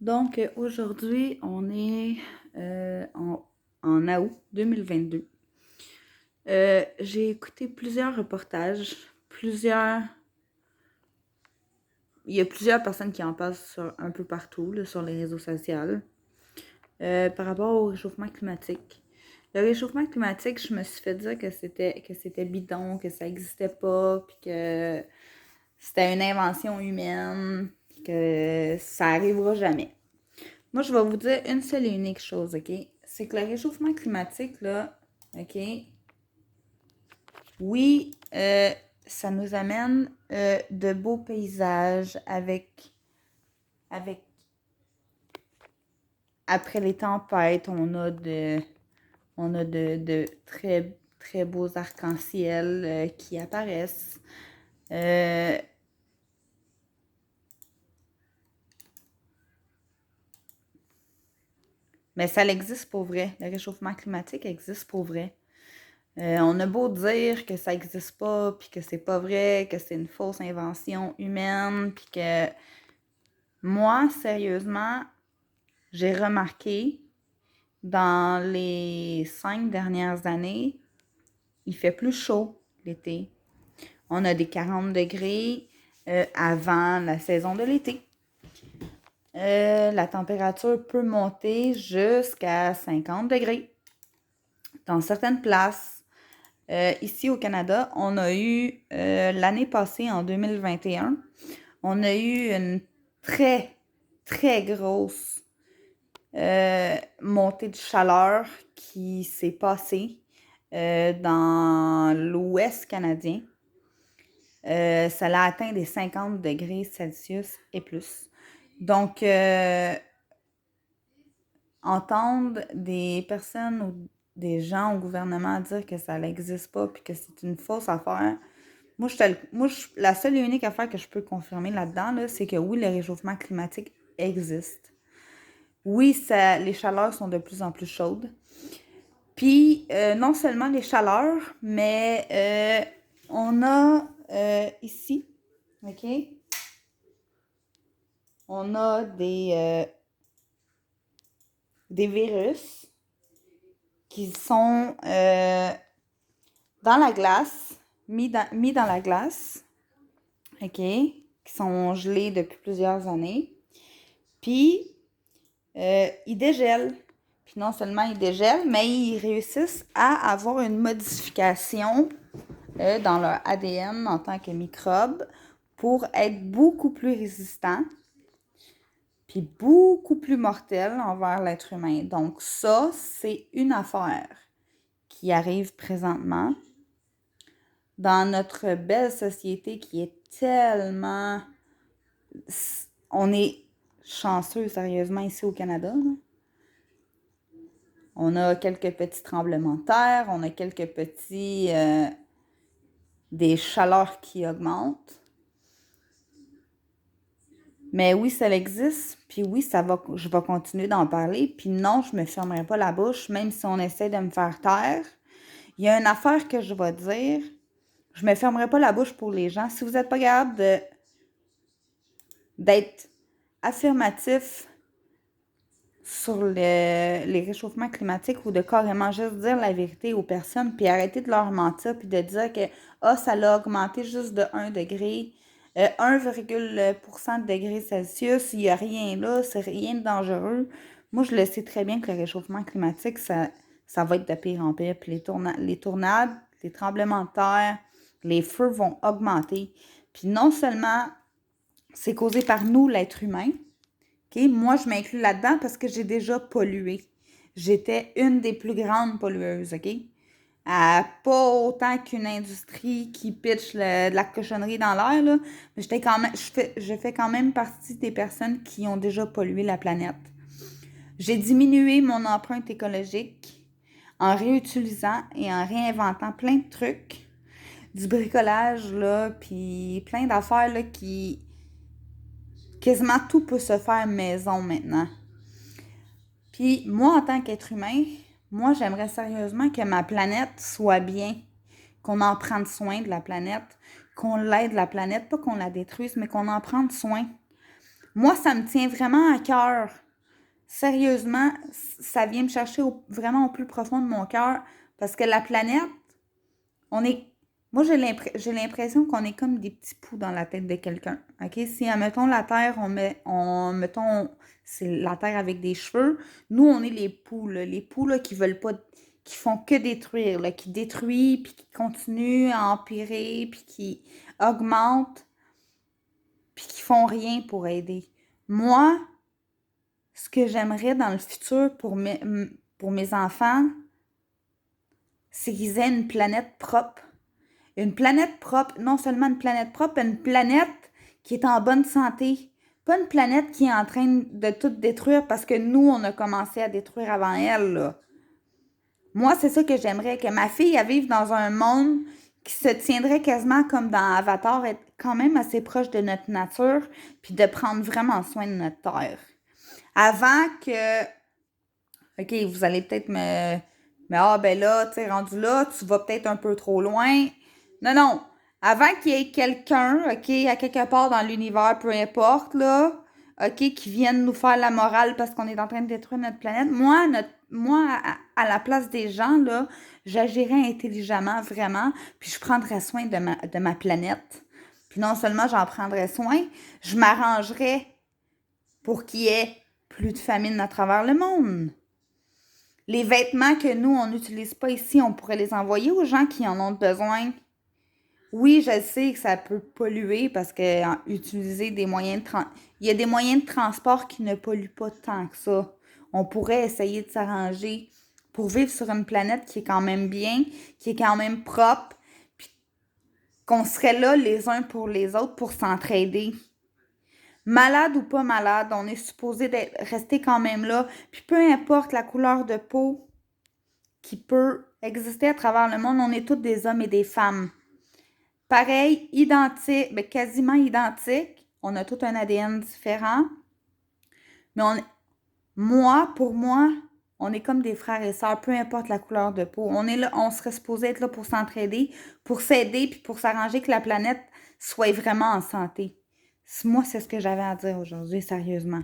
Donc, aujourd'hui, on est en août 2022. J'ai écouté plusieurs reportages, il y a plusieurs personnes qui en parlent un peu partout, là, sur les réseaux sociaux, par rapport au réchauffement climatique. Le réchauffement climatique, je me suis fait dire que c'était bidon, que ça n'existait pas, puis que c'était une invention humaine, puis que ça arrivera jamais. Moi, je vais vous dire une seule et unique chose, OK? C'est que le réchauffement climatique, là, OK? Oui, ça nous amène de beaux paysages avec, après les tempêtes, on a de très, très beaux arcs-en-ciel qui apparaissent. Euh, mais ça existe pour vrai. Le réchauffement climatique existe pour vrai. On a beau dire que ça n'existe pas, puis que c'est pas vrai, que c'est une fausse invention humaine, puis que moi, sérieusement, j'ai remarqué dans les 5 dernières années, il fait plus chaud l'été. On a des 40 degrés avant la saison de l'été. La température peut monter jusqu'à 50 degrés dans certaines places. Ici au Canada, on a eu, l'année passée, en 2021, on a eu une très, très grosse montée de chaleur qui s'est passée dans l'Ouest canadien. Ça a atteint des 50 degrés Celsius et plus. Donc, entendre des personnes ou des gens au gouvernement dire que ça n'existe pas puis que c'est une fausse affaire, la seule et unique affaire que je peux confirmer là-dedans, là, c'est que oui, le réchauffement climatique existe. Oui, les chaleurs sont de plus en plus chaudes. Puis, non seulement les chaleurs, mais on a ici, OK, on a des virus qui sont dans la glace, mis dans la glace, OK, qui sont gelés depuis plusieurs années. Puis, ils dégèlent. Puis non seulement ils dégèlent, mais ils réussissent à avoir une modification dans leur ADN en tant que microbe pour être beaucoup plus résistants puis beaucoup plus mortels envers l'être humain. Donc ça, c'est une affaire qui arrive présentement dans notre belle société qui est tellement... On est chanceux, sérieusement, ici au Canada. Là. On a quelques petits tremblements de terre, on a quelques petits... des chaleurs qui augmentent. Mais oui, ça existe, puis oui, je vais continuer d'en parler, puis non, je me fermerai pas la bouche, même si on essaie de me faire taire. Il y a une affaire que je vais dire, je me fermerai pas la bouche pour les gens. Si vous n'êtes pas capable d'être affirmatif sur les réchauffements climatiques ou de carrément juste dire la vérité aux personnes, puis arrêter de leur mentir, puis de dire que ça l'a augmenté juste de 1 degré, 1,% de degré Celsius, il n'y a rien là, c'est rien de dangereux. Moi, je le sais très bien que le réchauffement climatique, ça va être de pire en pire. Puis les tornades, les tremblements de terre, les feux vont augmenter. Puis non seulement c'est causé par nous, l'être humain, OK? Moi, je m'inclus là-dedans parce que j'ai déjà pollué. J'étais une des plus grandes pollueuses, OK? Pas autant qu'une industrie qui pitch de la cochonnerie dans l'air, là, mais je fais quand même partie des personnes qui ont déjà pollué la planète. J'ai diminué mon empreinte écologique en réutilisant et en réinventant plein de trucs, du bricolage, là, puis plein d'affaires, là, qui... Quasiment tout peut se faire maison maintenant. Puis moi, en tant qu'être humain, moi, j'aimerais sérieusement que ma planète soit bien, qu'on en prenne soin de la planète, qu'on l'aide la planète, pas qu'on la détruise, mais qu'on en prenne soin. Moi, ça me tient vraiment à cœur. Sérieusement, ça vient me chercher vraiment au plus profond de mon cœur parce que la planète, on est. Moi, j'ai l'impression qu'on est comme des petits poux dans la tête de quelqu'un. OK? Si, admettons, la Terre, mettons, c'est la Terre avec des cheveux. Nous, on est les poux, là. Les poux, là, qui veulent pas, qui font que détruire, là, qui détruisent, puis qui continuent à empirer, puis qui augmentent, puis qui font rien pour aider. Moi, ce que j'aimerais dans le futur pour mes enfants, c'est qu'ils aient une planète propre. Une planète propre, non seulement une planète propre, mais une planète qui est en bonne santé. Pas une planète qui est en train de tout détruire parce que nous, on a commencé à détruire avant elle, là. Moi, c'est ça que j'aimerais, que ma fille, elle vive dans un monde qui se tiendrait quasiment comme dans Avatar, être quand même assez proche de notre nature, puis de prendre vraiment soin de notre terre. Avant que, OK, vous allez peut-être mais ah, ben là, tu sais, rendu là, tu vas peut-être un peu trop loin. Non, non. Avant qu'il y ait quelqu'un, OK, à quelque part dans l'univers, peu importe, là, OK, qui vienne nous faire la morale parce qu'on est en train de détruire notre planète, moi à la place des gens, là, j'agirais intelligemment, vraiment, puis je prendrais soin de ma planète. Puis non seulement j'en prendrais soin, je m'arrangerais pour qu'il y ait plus de famine à travers le monde. Les vêtements que nous, on n'utilise pas ici, on pourrait les envoyer aux gens qui en ont besoin. Oui, je sais que ça peut polluer parce que utiliser des moyens de il y a des moyens de transport qui ne polluent pas tant que ça. On pourrait essayer de s'arranger pour vivre sur une planète qui est quand même bien, qui est quand même propre, puis qu'on serait là les uns pour les autres pour s'entraider. Malade ou pas malade, on est supposé rester quand même là. Puis peu importe la couleur de peau qui peut exister à travers le monde, on est tous des hommes et des femmes. Pareil, identique, ben quasiment identique. On a tout un ADN différent. Mais pour moi, on est comme des frères et sœurs, peu importe la couleur de peau. On est là, on serait supposé être là pour s'entraider, pour s'aider, puis pour s'arranger que la planète soit vraiment en santé. Moi, c'est ce que j'avais à dire aujourd'hui, sérieusement.